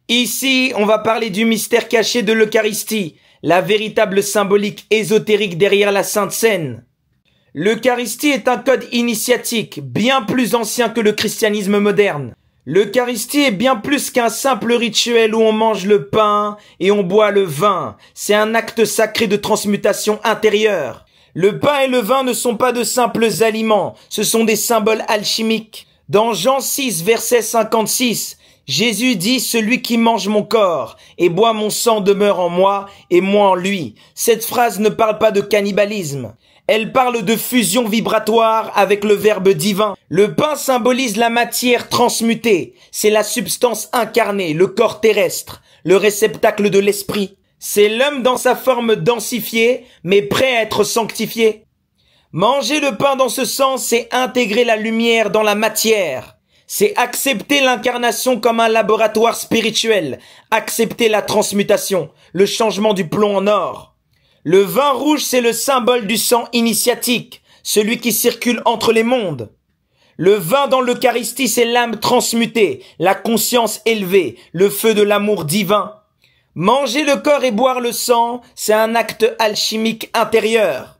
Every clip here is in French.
Ici, on va parler du mystère caché de l'Eucharistie, la véritable symbolique ésotérique derrière la Sainte Seine. L'Eucharistie est un code initiatique, bien plus ancien que le christianisme moderne. L'Eucharistie est bien plus qu'un simple rituel où on mange le pain et on boit le vin. C'est un acte sacré de transmutation intérieure. Le pain et le vin ne sont pas de simples aliments, ce sont des symboles alchimiques. Dans Jean 6, verset 56, Jésus dit « Celui qui mange mon corps et boit mon sang demeure en moi et moi en lui ». Cette phrase ne parle pas de cannibalisme. Elle parle de fusion vibratoire avec le Verbe divin. Le pain symbolise la matière transmutée. C'est la substance incarnée, le corps terrestre, le réceptacle de l'esprit. C'est l'homme dans sa forme densifiée, mais prêt à être sanctifié. Manger le pain dans ce sens, c'est intégrer la lumière dans la matière. C'est accepter l'incarnation comme un laboratoire spirituel, accepter la transmutation, le changement du plomb en or. Le vin rouge, c'est le symbole du sang initiatique, celui qui circule entre les mondes. Le vin dans l'Eucharistie, c'est l'âme transmutée, la conscience élevée, le feu de l'amour divin. Manger le corps et boire le sang, c'est un acte alchimique intérieur.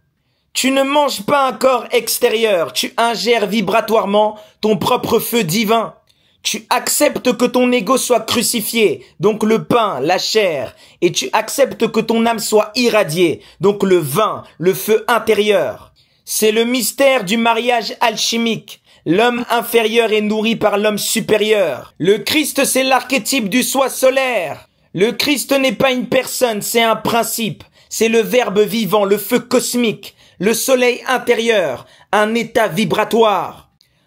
Tu ne manges pas un corps extérieur, tu ingères vibratoirement ton propre feu divin. Tu acceptes que ton ego soit crucifié, donc le pain, la chair, et tu acceptes que ton âme soit irradiée, donc le vin, le feu intérieur. C'est le mystère du mariage alchimique. L'homme inférieur est nourri par l'homme supérieur. Le Christ, c'est l'archétype du soi solaire. Le Christ n'est pas une personne, c'est un principe. C'est le Verbe vivant, le feu cosmique, le soleil intérieur, un état vibratoire.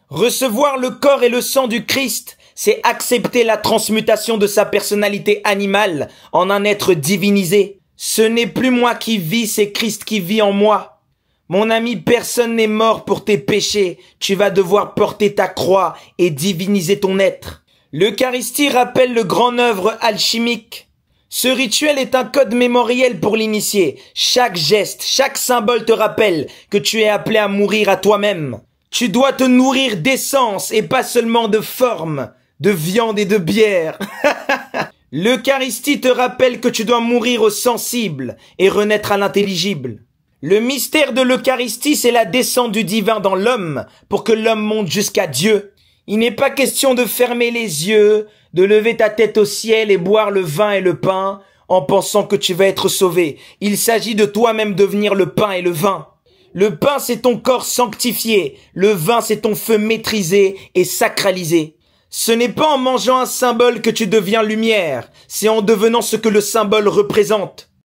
Recevoir le corps et le sang du Christ, c'est accepter la transmutation de sa personnalité animale en un être divinisé. Ce n'est plus moi qui vis, c'est Christ qui vit en moi. Mon ami, personne n'est mort pour tes péchés. Tu vas devoir porter ta croix et diviniser ton être. L'Eucharistie rappelle le grand œuvre alchimique. Ce rituel est un code mémoriel pour l'initié. Chaque geste, chaque symbole te rappelle que tu es appelé à mourir à toi-même. Tu dois te nourrir d'essence et pas seulement de forme, de viande et de bière. L'Eucharistie te rappelle que tu dois mourir au sensible et renaître à l'intelligible. Le mystère de l'Eucharistie, c'est la descente du divin dans l'homme pour que l'homme monte jusqu'à Dieu. Il n'est pas question de fermer les yeux, de lever ta tête au ciel et boire le vin et le pain en pensant que tu vas être sauvé. Il s'agit de toi-même devenir le pain et le vin. Le pain, c'est ton corps sanctifié. Le vin, c'est ton feu maîtrisé et sacralisé. Ce n'est pas en mangeant un symbole que tu deviens lumière. C'est en devenant ce que le symbole représente.